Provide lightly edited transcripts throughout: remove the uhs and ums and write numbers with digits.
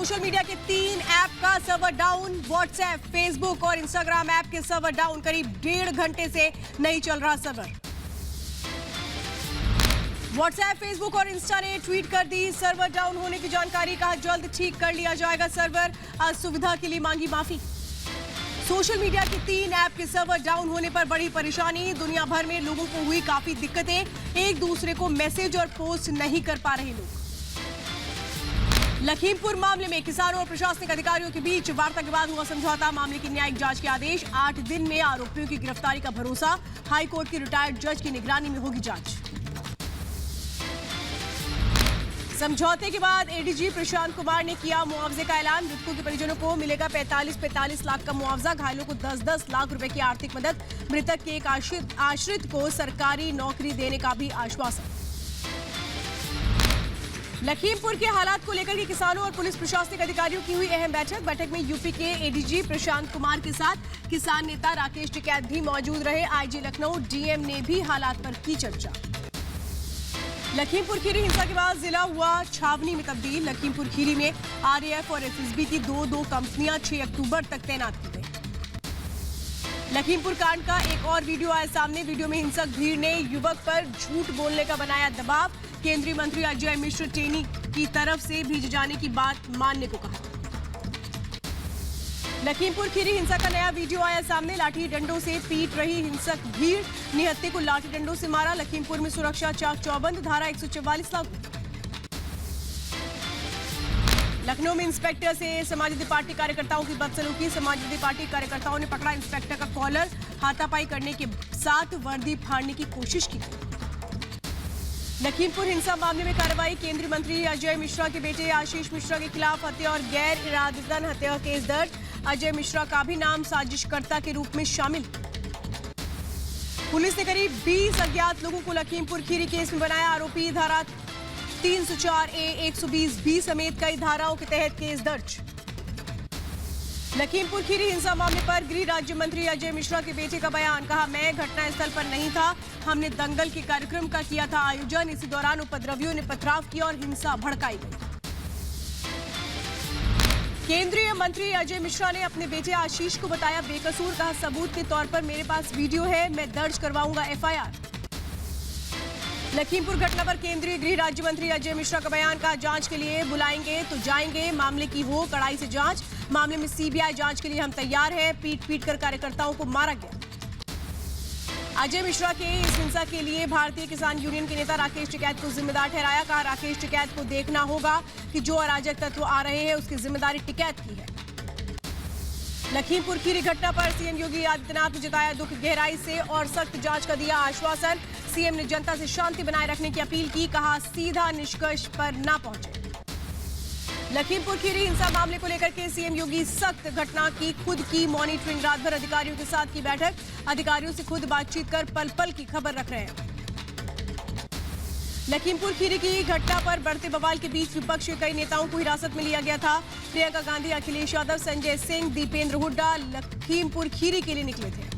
Social media के 3 app का server down. WhatsApp, Facebook और इंस्टाग्राम ऐप के सर्वर डाउन। करीब 1.5 घंटे से नहीं चल रहा सर्वर। व्हाट्सएप, फेसबुक और इंस्टा ने ट्वीट कर दी सर्वर डाउन होने की जानकारी। कहा जल्द ठीक कर लिया जाएगा सर्वर। असुविधा के लिए मांगी माफी। सोशल मीडिया के 3 ऐप के सर्वर डाउन होने पर बड़ी परेशानी। दुनिया भर में लोगों को हुई काफी दिक्कतें। एक दूसरे को मैसेज और पोस्ट नहीं कर पा रहे लोग। लखीमपुर मामले में किसानों और प्रशासनिक अधिकारियों के बीच वार्ता के बाद हुआ समझौता। मामले की न्यायिक जांच के आदेश। 8 दिन में आरोपियों की गिरफ्तारी का भरोसा। हाई कोर्ट की रिटायर्ड जज की निगरानी में होगी जांच। समझौते के बाद एडीजी प्रशांत कुमार ने किया मुआवजे का ऐलान। मृतकों के परिजनों को मिलेगा 45 लाख का मुआवजा। घायलों को 10 लाख रुपए की आर्थिक मदद। मृतक के एक आश्रित को सरकारी नौकरी देने का भी आश्वासन। लखीमपुर के हालात को लेकर के किसानों और पुलिस प्रशासनिक अधिकारियों की हुई अहम बैठक में यूपी के एडीजी प्रशांत कुमार के साथ किसान नेता राकेश टिकैत भी मौजूद रहे। आईजी लखनऊ डीएम ने भी हालात पर की चर्चा। लखीमपुर खीरी हिंसा के बाद जिला हुआ छावनी में तब्दील। लखीमपुर खीरी में आरएएफ और एसएसबी की दो कंपनियां 6 अक्टूबर तक तैनात की गई। लखीमपुर कांड का एक और वीडियो आया सामने। वीडियो में हिंसक भीड़ ने युवक पर झूठ बोलने का बनाया दबाव। केंद्रीय मंत्री अजय मिश्र टेनी की तरफ से भेजे जाने की बात मानने को कहा। लखीमपुर खीरी हिंसा का नया वीडियो आया सामने। लाठी डंडों से पीट रही हिंसक भीड़। निहत्थे को लाठी डंडों से मारा। लखीमपुर में सुरक्षा चाक चौबंद। धारा 144 लागू। लखनऊ में इंस्पेक्टर से समाजवादी पार्टी कार्यकर्ताओं की बदसलूकी। समाजवादी पार्टी कार्यकर्ताओं ने पकड़ा इंस्पेक्टर का कॉलर। हाथापाई करने के साथ वर्दी फाड़ने की कोशिश की। लखीमपुर हिंसा मामले में कार्रवाई। केंद्रीय मंत्री अजय मिश्रा के बेटे आशीष मिश्रा के खिलाफ हत्या और गैर इरादतन हत्या केस दर्ज। अजय मिश्रा का भी नाम साजिशकर्ता के रूप में शामिल। पुलिस ने करीब 20 अज्ञात लोगों को लखीमपुर खीरी केस में बनाया आरोपी। धारा 304A, 120B समेत कई धाराओं के तहत केस दर्ज। लखीमपुर खीरी हिंसा मामले पर गृह राज्य मंत्री अजय मिश्रा के बेटे का बयान। कहा मैं घटनास्थल पर नहीं था। हमने दंगल के कार्यक्रम का किया था आयोजन। इसी दौरान उपद्रवियों ने पथराव किया और हिंसा भड़काई गई। केंद्रीय मंत्री अजय मिश्रा ने अपने बेटे आशीष को बताया बेकसूर। कहा सबूत के तौर पर मेरे पास वीडियो है। मैं दर्ज करवाऊंगा एफआईआर। लखीमपुर घटना पर केंद्रीय गृह राज्य मंत्री अजय मिश्रा का बयान। कहा जांच के लिए बुलाएंगे तो जाएंगे। मामले की हो कड़ाई से जांच। मामले में सीबीआई जांच के लिए हम तैयार हैं। पीट कर कार्यकर्ताओं को मारा गया। अजय मिश्रा के इस हिंसा के लिए भारतीय किसान यूनियन के नेता राकेश टिकैत को जिम्मेदार ठहराया। कहा राकेश टिकैत को देखना होगा कि जो अराजक तत्व आ रहे हैं उसकी जिम्मेदारी टिकैत की है। लखीमपुर खीरी घटना पर सीएम योगी आदित्यनाथ ने जताया दुख। गहराई से और सख्त जांच का दिया आश्वासन। सीएम ने जनता से शांति बनाए रखने की अपील की। कहा सीधा निष्कर्ष पर ना पहुंचे। लखीमपुर खीरी हिंसा मामले को लेकर के सीएम योगी सख्त। घटना की खुद की मॉनिटरिंग। रात भर अधिकारियों के साथ की बैठक। अधिकारियों से खुद बातचीत कर पल पल की खबर रख रहे हैं। लखीमपुर खीरी की घटना पर बढ़ते बवाल के बीच विपक्ष के कई नेताओं को हिरासत में लिया गया था। प्रियंका गांधी, अखिलेश यादव, संजय सिंह, दीपेंद्र हुड्डा लखीमपुर खीरी के लिए निकले थे।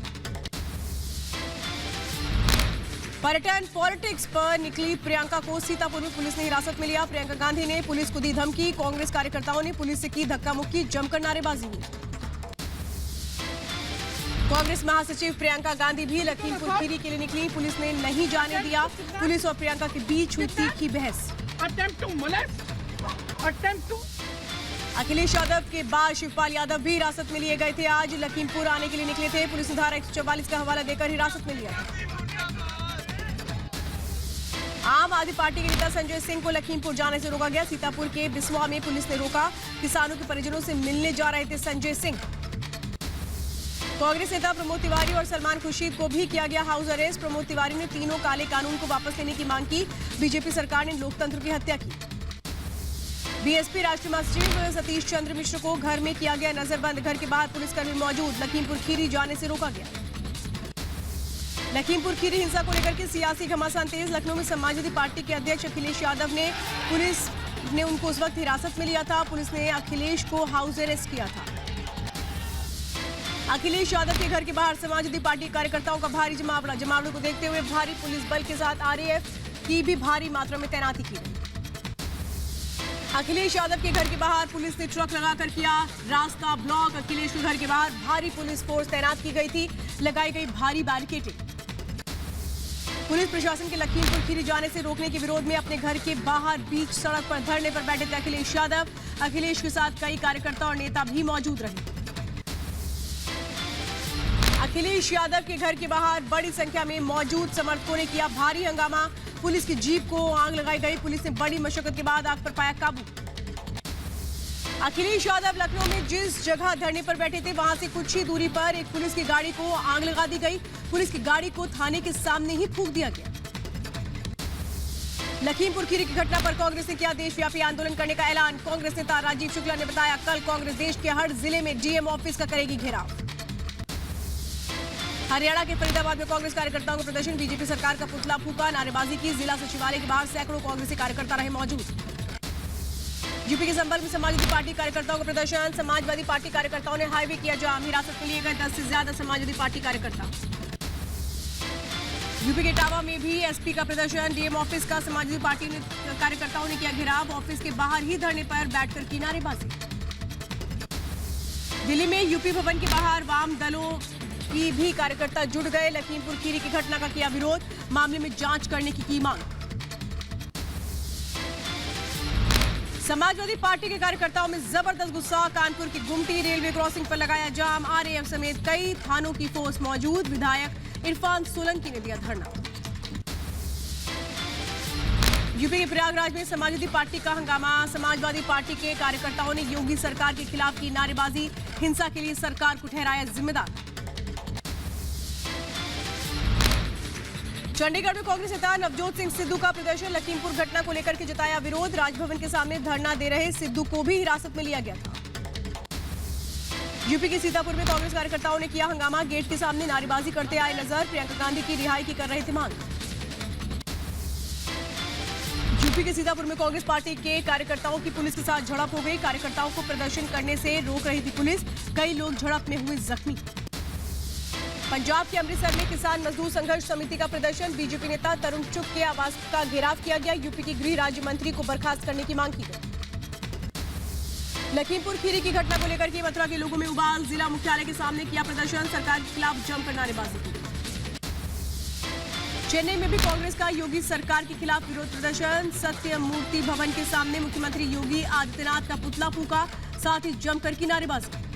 पर्यटन पॉलिटिक्स पर निकली प्रियंका को सीतापुर में पुलिस ने हिरासत में लिया। प्रियंका गांधी ने पुलिस को दी धमकी। कांग्रेस कार्यकर्ताओं ने पुलिस से की धक्का मुक्की। जमकर नारेबाजी हुई। कांग्रेस महासचिव प्रियंका गांधी भी लखीमपुर खीरी के लिए निकली। पुलिस ने नहीं जाने दिया। पुलिस और प्रियंका के बीच हुई तीखी बहस। अखिलेश यादव के बाद शिवपाल यादव भी हिरासत में लिए गए थे। आज लखीमपुर आने के लिए निकले थे। पुलिस ने धारा 144 का हवाला देकर हिरासत में लिया था। आम आदमी पार्टी के नेता संजय सिंह को लखीमपुर जाने से रोका गया। सीतापुर के बिस्वा में पुलिस ने रोका। किसानों के परिजनों से मिलने जा रहे थे संजय सिंह। कांग्रेस नेता प्रमोद तिवारी और सलमान खुर्शीद को भी किया गया हाउस अरेस्ट। प्रमोद तिवारी ने तीनों काले कानून को वापस लेने की मांग की। बीजेपी सरकार ने लोकतंत्र की हत्या की। बीएसपी राष्ट्रीय महासचिव सतीश चंद्र मिश्र को घर में किया गया नजरबंद। घर के बाहर पुलिसकर्मी मौजूद। लखीमपुर खीरी जाने से रोका गया। लखीमपुर खीरी हिंसा को लेकर के सियासी घमासान तेज। लखनऊ में समाजवादी पार्टी के अध्यक्ष अखिलेश यादव ने पुलिस ने उनको उस वक्त हिरासत में लिया था। पुलिस ने अखिलेश को हाउस अरेस्ट किया था। अखिलेश यादव के घर के बाहर समाजवादी पार्टी कार्यकर्ताओं का भारी जमावड़ा। जमावड़े को देखते हुए भारी पुलिस बल के साथ आरएएफ की भी भारी मात्रा में तैनाती की गई। अखिलेश यादव के घर के बाहर पुलिस ने ट्रक लगाकर किया रास्ता ब्लॉक। अखिलेश के घर के बाहर भारी पुलिस फोर्स तैनात की गई थी, लगाई गई भारी बैरिकेडिंग। पुलिस प्रशासन के लखीमपुर खीरी जाने से रोकने के विरोध में अपने घर के बाहर बीच सड़क पर धरने पर बैठे थे अखिलेश यादव। अखिलेश के साथ कई कार्यकर्ता और नेता भी मौजूद रहे। अखिलेश यादव के घर के बाहर बड़ी संख्या में मौजूद समर्थकों ने किया भारी हंगामा। पुलिस की जीप को आग लगाई गई। पुलिस ने बड़ी मशक्कत के बाद आग पर पाया काबू। अखिलेश यादव लखनऊ में जिस जगह धरने पर बैठे थे वहां से कुछ ही दूरी पर एक पुलिस की गाड़ी को आग लगा दी गई। पुलिस की गाड़ी को थाने के सामने ही फूंक दिया गया। लखीमपुर खीरी की घटना पर कांग्रेस ने किया देशव्यापी आंदोलन करने का ऐलान। कांग्रेस नेता राजीव शुक्ला ने बताया कल कांग्रेस देश के हर जिले में डीएम ऑफिस का करेगी घेराव। हरियाणा के फरीदाबाद में कांग्रेस कार्यकर्ताओं का प्रदर्शन। बीजेपी सरकार का पुतला फूका, नारेबाजी की। जिला सचिवालय के बाहर सैकड़ों कांग्रेसी कार्यकर्ता रहे मौजूद। यूपी के संभल में समाजवादी पार्टी कार्यकर्ताओं का प्रदर्शन। समाजवादी पार्टी कार्यकर्ताओं ने हाईवे किया जाम। हिरासत में लिए गए 10 से ज्यादा समाजवादी पार्टी कार्यकर्ता। यूपी के इटावा में भी एसपी का प्रदर्शन। डीएम ऑफिस का समाजवादी पार्टी ने कार्यकर्ताओं ने किया घेराव। ऑफिस के बाहर ही धरने पर बैठकर की नारेबाजी। दिल्ली में यूपी भवन के बाहर वाम दलों की भी कार्यकर्ता जुट गए। लखीमपुर खीरी की घटना का किया विरोध। मामले में जांच करने की मांग। समाजवादी पार्टी के कार्यकर्ताओं में जबरदस्त गुस्सा। कानपुर की गुमटी रेलवे क्रॉसिंग पर लगाया जाम। आरएएफ समेत कई थानों की फोर्स मौजूद। विधायक इरफान सोलंकी ने दिया धरना। यूपी के प्रयागराज में समाजवादी पार्टी का हंगामा। समाजवादी पार्टी के कार्यकर्ताओं ने योगी सरकार के खिलाफ की नारेबाजी। हिंसा के लिए सरकार को ठहराया जिम्मेदार। चंडीगढ़ में कांग्रेस नेता नवजोत सिंह सिद्धू का प्रदर्शन। लखीमपुर घटना को लेकर के जताया विरोध। राजभवन के सामने धरना दे रहे सिद्धू को भी हिरासत में लिया गया था। यूपी के सीतापुर में कांग्रेस कार्यकर्ताओं ने किया हंगामा। गेट के सामने नारेबाजी करते आए नजर। प्रियंका गांधी की रिहाई की कर रहे थे मांग। यूपी के सीतापुर में कांग्रेस पार्टी के कार्यकर्ताओं की पुलिस के साथ झड़प हो गई। कार्यकर्ताओं को प्रदर्शन करने से रोक रही थी पुलिस। कई लोग झड़प में हुए जख्मी। पंजाब के अमृतसर में किसान मजदूर संघर्ष समिति का प्रदर्शन। बीजेपी नेता तरुण चुग के आवास का घेराव किया गया। यूपी की गृह राज्य मंत्री को बर्खास्त करने की मांग की गई। लखीमपुर खीरी की घटना को लेकर के मथुरा के लोगों में उबाल। जिला मुख्यालय के सामने किया प्रदर्शन। सरकार के खिलाफ जमकर नारेबाजी की। चेन्नई में भी कांग्रेस का योगी सरकार के खिलाफ विरोध प्रदर्शन। सत्य मूर्ति भवन के सामने मुख्यमंत्री योगी आदित्यनाथ का पुतला फूका, साथ ही जमकर की नारेबाजी।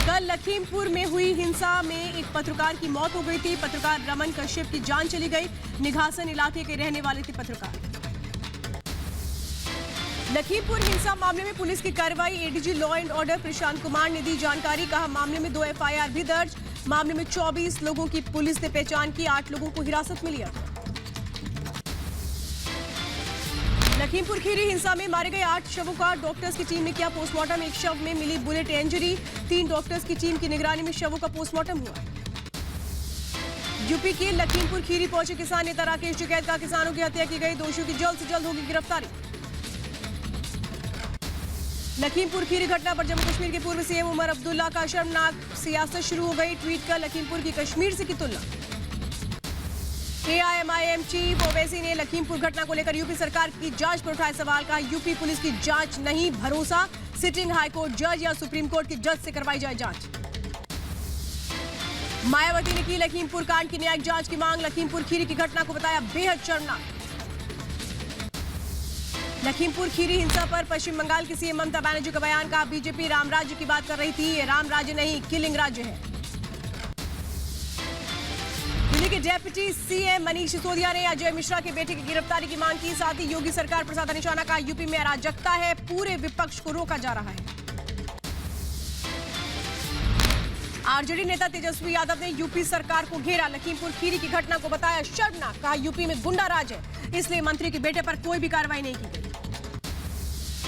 कल लखीमपुर में हुई हिंसा में एक पत्रकार की मौत हो गई थी। पत्रकार रमन कश्यप की जान चली गई। निघासन इलाके के रहने वाले थे पत्रकार। लखीमपुर हिंसा मामले में पुलिस की कार्रवाई। ADG law and order Prashant Kumar ने दी जानकारी। कहा मामले में 2 एफआईआर भी दर्ज। मामले में 24 लोगों की पुलिस ने पहचान की। 8 लोगों को हिरासत में लिया। लखीमपुर खीरी हिंसा में मारे गए 8 शवों का डॉक्टर्स की टीम ने किया पोस्टमार्टम। एक शव में मिली बुलेट इंजरी। 3 डॉक्टर्स की टीम की निगरानी में शवों का पोस्टमार्टम हुआ। यूपी के लखीमपुर खीरी पहुंचे किसान नेता राकेश टिकैत का किसानों की हत्या की गई। दोषियों की जल्द से जल्द होगी गिरफ्तारी। लखीमपुर खीरी घटना पर जम्मू कश्मीर के पूर्व सीएम उमर अब्दुल्ला का शर्मनाक सियासत शुरू हो गई। ट्वीट कर लखीमपुर की कश्मीर से की तुलना। एआईएमआईएम चीफ ओवैसी ने लखीमपुर घटना को लेकर यूपी सरकार की जांच पर उठाए सवाल। का यूपी पुलिस की जांच नहीं, भरोसा सिटिंग हाईकोर्ट जज या सुप्रीम कोर्ट के जज से करवाई जाए जांच। मायावती ने की लखीमपुर कांड की न्यायिक जांच की मांग। लखीमपुर खीरी की घटना को बताया बेहद शर्मनाक। लखीमपुर खीरी हिंसा पर पश्चिम बंगाल की सीएम ममता बनर्जी का बयान। कहा बीजेपी राम राज्य की बात कर रही थी, ये राम राज्य नहीं किलिंग राज्य है। दिल्ली के डेप्यूटी सीएम मनीष सिसोदिया ने अजय मिश्रा के बेटे की गिरफ्तारी की मांग की। साथ ही योगी सरकार पर साधा निशाना। कहा यूपी में अराजकता है, पूरे विपक्ष को रोका जा रहा है। आरजेडी नेता तेजस्वी यादव ने यूपी सरकार को घेरा। लखीमपुर खीरी की घटना को बताया शर्मनाक। कहा यूपी में गुंडा राज है, इसलिए मंत्री के बेटे पर कोई भी कार्रवाई नहीं की गई।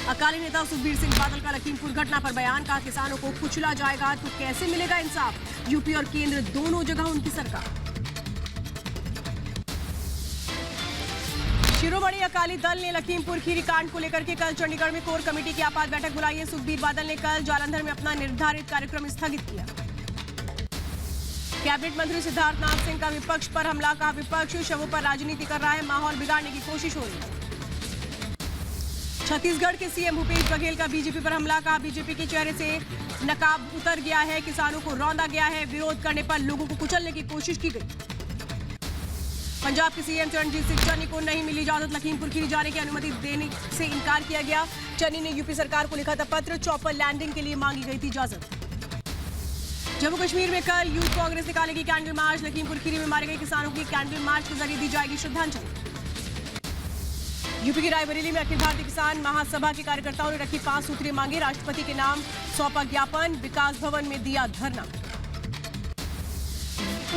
अकाली नेता सुखबीर सिंह बादल का लखीमपुर घटना पर बयान। कहा किसानों को कुचला जाएगा तो कैसे मिलेगा इंसाफ। यूपी और केंद्र दोनों जगह उनकी सरकार। शिरोमणि अकाली दल ने लखीमपुर खीरी कांड को लेकर के कल चंडीगढ़ में कोर कमेटी की आपात बैठक बुलाई है। सुखबीर बादल ने कल जालंधर में अपना निर्धारित कार्यक्रम स्थगित किया। कैबिनेट मंत्री सिद्धार्थनाथ सिंह का विपक्ष पर हमला। कहा विपक्ष शवों पर राजनीति कर रहा है, माहौल बिगाड़ने की कोशिश हो रही है। छत्तीसगढ़ के सीएम भूपेश बघेल का बीजेपी पर हमला, कहा बीजेपी के चेहरे से नकाब उतर गया है, किसानों को रौंदा गया है, विरोध करने पर लोगों को कुचलने की कोशिश की गई। पंजाब के सीएम चरणजीत सिंह चन्नी को नहीं मिली इजाजत, लखीमपुर खीरी जाने की अनुमति देने से इनकार किया गया। चन्नी ने यूपी सरकार को लिखा था पत्र, चॉपर लैंडिंग के लिए मांगी गई थी इजाजत। जम्मू कश्मीर में कल यूथ कांग्रेस निकालेगी कैंडल मार्च, लखीमपुर खीरी में मारे गए किसानों की कैंडल मार्च के जरिए दी जाएगी श्रद्धांजलि। यूपी की रायबरेली में अखिल भारतीय किसान महासभा के कार्यकर्ताओं ने रखी 5 सूत्रीय मांगे, राष्ट्रपति के नाम सौंपा ज्ञापन, विकास भवन में दिया धरना।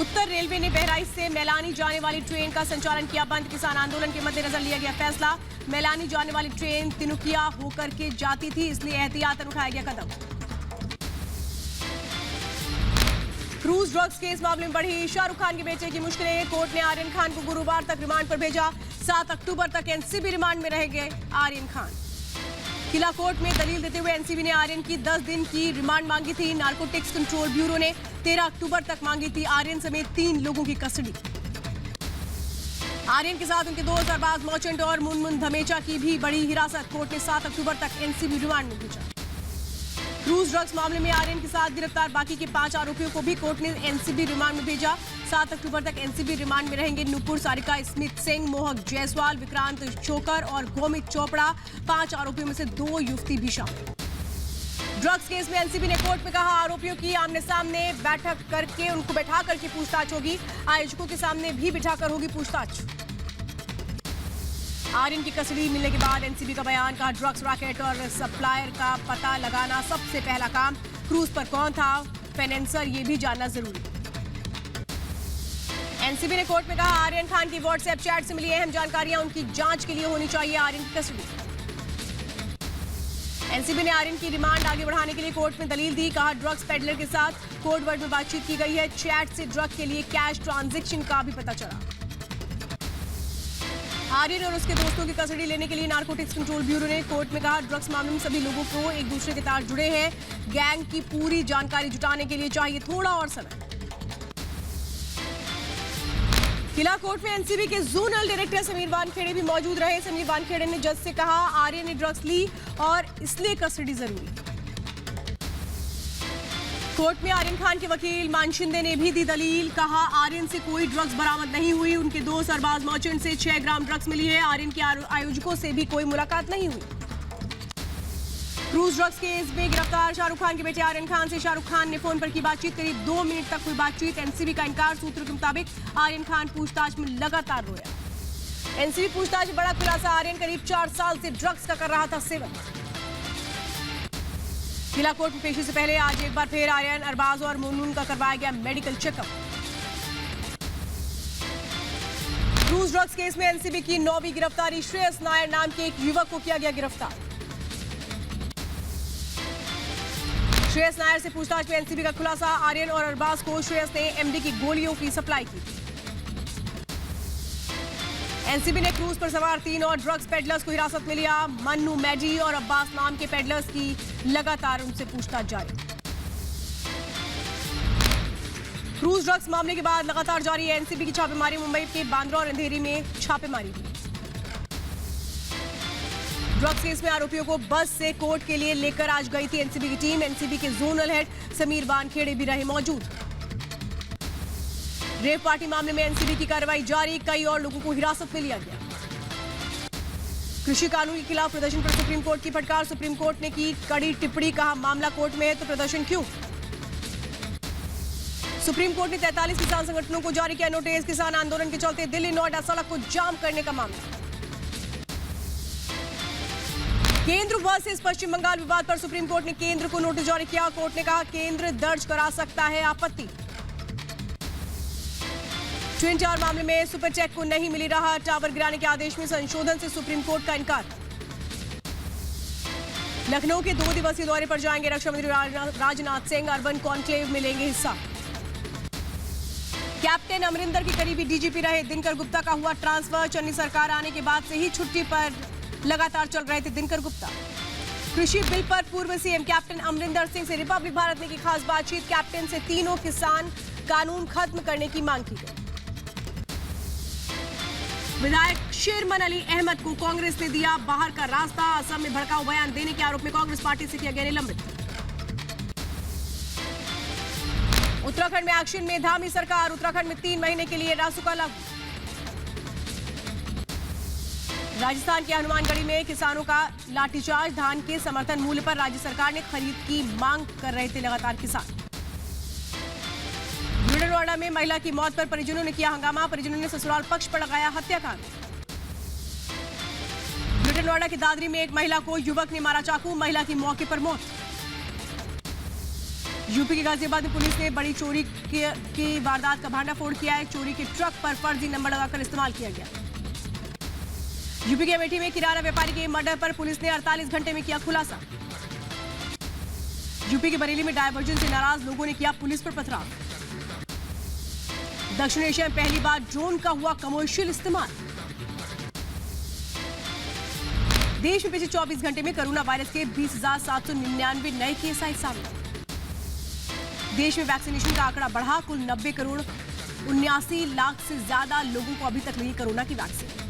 उत्तर रेलवे ने बहराइच से मैलानी जाने वाली ट्रेन का संचालन किया बंद, किसान आंदोलन के मद्देनजर लिया गया फैसला। मैलानी जाने वाली ट्रेन तिनुकिया होकर के जाती थी, इसलिए एहतियातन उठाया गया कदम। क्रूज ड्रग्स केस मामले में बढ़ी, शाहरुख खान के बेटे की मुश्किलें, कोर्ट ने आर्यन खान को गुरुवार तक रिमांड पर भेजा, 7 अक्टूबर तक एनसीबी रिमांड में रहेंगे आर्यन खान। किला कोर्ट में दलील देते हुए एनसीबी ने आर्यन की 10 दिन की रिमांड मांगी थी। नारकोटिक्स कंट्रोल ब्यूरो ने 13 अक्टूबर तक मांगी थी आर्यन समेत 3 लोगों की कस्टडी। आर्यन के साथ उनके 2 सरबाज मर्चेंट और मुनमुन धमेचा की भी बड़ी हिरासत, कोर्ट ने 7 अक्टूबर तक एनसीबी रिमांड में भेजा। क्रूज ड्रग्स मामले में आर्यन के साथ गिरफ्तार बाकी के 5 आरोपियों को भी कोर्ट ने एनसीबी रिमांड में भेजा। 7 अक्टूबर तक एनसीबी रिमांड में रहेंगे नुपुर सारिका, स्मित सिंह, मोहक जायसवाल, विक्रांत चोकर और गोमित चोपड़ा। 5 आरोपियों में से 2 युवती भी शामिल। ड्रग्स केस में एनसीबी ने कोर्ट में कहा आरोपियों की आमने सामने बैठक करके उनको बैठा करके पूछताछ होगी, आयोजकों के सामने भी बिठाकर होगी पूछताछ। आर्यन की कस्टडी मिलने के बाद एनसीबी का बयान, कहा ड्रग्स रैकेट और सप्लायर का पता लगाना सबसे पहला काम, क्रूज पर कौन था फाइनेंसर ये भी जानना जरूरी। एनसीबी ने कोर्ट में कहा आर्यन खान की व्हाट्सएप चैट से मिली अहम जानकारियां उनकी जांच के लिए होनी चाहिए आर्यन की कस्टडी। एनसीबी ने आर्यन की रिमांड आगे बढ़ाने के लिए कोर्ट में दलील दी, कहा ड्रग्स पेडलर के साथ कोड वर्ड में बातचीत की गई है, चैट से ड्रग के लिए कैश ट्रांजैक्शन का भी पता चला। आर्यन और उसके दोस्तों की कस्टडी लेने के लिए नारकोटिक्स कंट्रोल ब्यूरो ने कोर्ट में कहा ड्रग्स मामले में सभी लोगों को एक दूसरे के साथ जुड़े हैं, गैंग की पूरी जानकारी जुटाने के लिए चाहिए थोड़ा और समय। किला कोर्ट में एनसीबी के जोनल डायरेक्टर समीर वानखेड़े भी मौजूद रहे। समीर वानखेड़े ने जज से कहा आर्यन ने ड्रग्स ली और इसलिए कस्टडी जरूरी। कोर्ट में आर्यन खान के वकील मान शिंदे ने भी दी दलील, कहा आर्यन से कोई ड्रग्स बरामद नहीं हुई, उनके 2 सरबाज मर्चेंट से 6 ग्राम ड्रग्स मिली है, आर्यन के आयोजकों से भी कोई मुलाकात नहीं हुई। क्रूज ड्रग्स केस में गिरफ्तार शाहरुख खान के बेटे आर्यन खान से शाहरुख खान ने फोन पर की बातचीत, करीब 2 मिनट तक हुई बातचीत, एनसीबी का इनकार, सूत्रों के मुताबिक आर्यन खान पूछताछ में लगातार रोया। एनसीबी पूछताछ में बड़ा खुलासा, आर्यन करीब 4 साल से ड्रग्स का कर रहा था सेवन। जिला कोर्ट में पेशी से पहले आज एक बार फिर आर्यन, अरबाज और मुनमुन का करवाया गया medical checkup. Cruise drugs case में एनसीबी की 9वीं गिरफ्तारी, श्रेयस नायर नाम के एक युवक को किया गया गिरफ्तार। श्रेयस नायर से पूछताछ में एनसीबी का खुलासा, आर्यन और अरबाज को श्रेयस ने एमडी की गोलियों की सप्लाई की थी। एनसीबी ने क्रूज पर सवार 3 और ड्रग्स पेडलर्स को हिरासत में लिया। मन्नू, मैडी और अब्बास नाम के पेडलर्स की लगातार उनसे पूछताछ जारी। क्रूज ड्रग्स मामले के बाद लगातार जारी है एनसीबी की छापेमारी, मुंबई के बांद्रा और अंधेरी में छापेमारी हुई। ड्रग्स केस में आरोपियों को बस से कोर्ट के लिए लेकर आज गई थी एनसीबी की टीम। एनसीबी के जोनल हेड समीर वानखेड़े भी रहे मौजूद। रेप पार्टी मामले में एनसीबी की कार्रवाई जारी, कई और लोगों को हिरासत में लिया गया। कृषि कानून के खिलाफ प्रदर्शन पर सुप्रीम कोर्ट की फटकार, सुप्रीम कोर्ट ने की कड़ी टिप्पणी, कहा मामला कोर्ट में है तो प्रदर्शन क्यों। सुप्रीम कोर्ट ने 43 किसान संगठनों को जारी किया नोटिस, किसान आंदोलन के चलते दिल्ली नोएडा सड़क को जाम करने का मामला। केंद्र वर्सेस पश्चिम बंगाल विवाद पर सुप्रीम कोर्ट ने केंद्र को नोटिस जारी किया। कोर्ट ने कहा केंद्र दर्ज करा सकता है आपत्ति। ट्विन टावर मामले में सुपरटेक को नहीं मिली राहत, टावर गिराने के आदेश में संशोधन से सुप्रीम कोर्ट का इनकार। लखनऊ के 2 दिवसीय दौरे पर जाएंगे रक्षा मंत्री राजनाथ सिंह, अर्बन कॉन्क्लेव में लेंगे हिस्सा। कैप्टन अमरिंदर के करीबी डीजीपी रहे दिनकर गुप्ता का हुआ ट्रांसफर, चन्नी सरकार आने के बाद से ही छुट्टी पर लगातार चल रहे थे दिनकर गुप्ता। कृषि बिल पर पूर्व सीएम कैप्टन अमरिंदर सिंह से रिपब्लिक भारत ने की खास बातचीत, कैप्टन से तीनों किसान कानून खत्म करने की मांग की गई। विधायक शेरमन अली अहमद को कांग्रेस ने दिया बाहर का रास्ता। असम में भड़काऊ बयान देने के आरोप में कांग्रेस पार्टी से किया गया निलंबित। उत्तराखंड में एक्शन में धामी सरकार। उत्तराखंड में 3 महीने के लिए रासुका लागू। राजस्थान के हनुमानगढ़ी में किसानों का लाठीचार्ज। धान के समर्थन मूल्य पर राज्य सरकार ने खरीद की मांग कर रहे थे लगातार किसान। नोएडा में महिला की मौत पर परिजनों ने किया हंगामा। परिजनों ने ससुराल पक्ष पर लगाया हत्याकांड। नोएडा की दादरी में एक महिला को युवक ने मारा चाकू। महिला की मौके पर मौत। यूपी के गाजियाबाद में पुलिस ने बड़ी चोरी की वारदात का भांडाफोड़ किया है। चोरी के ट्रक पर फर्जी नंबर लगाकर इस्तेमाल किया गया। यूपी के अमेठी में किराना व्यापारी के मर्डर पर पुलिस ने 48 घंटे में किया खुलासा। यूपी के बरेली में डायवर्जन से नाराज लोगों ने किया पुलिस पर पथराव। दक्षिण एशिया में पहली बार ड्रोन का हुआ कमर्शियल इस्तेमाल। देश में पिछले 24 घंटे में कोरोना वायरस के 20,799 नए केस आए सामने। देश में वैक्सीनेशन का आंकड़ा बढ़ा। कुल 90 करोड़ 79 लाख से ज्यादा लोगों को अभी तक लगी कोरोना की वैक्सीन।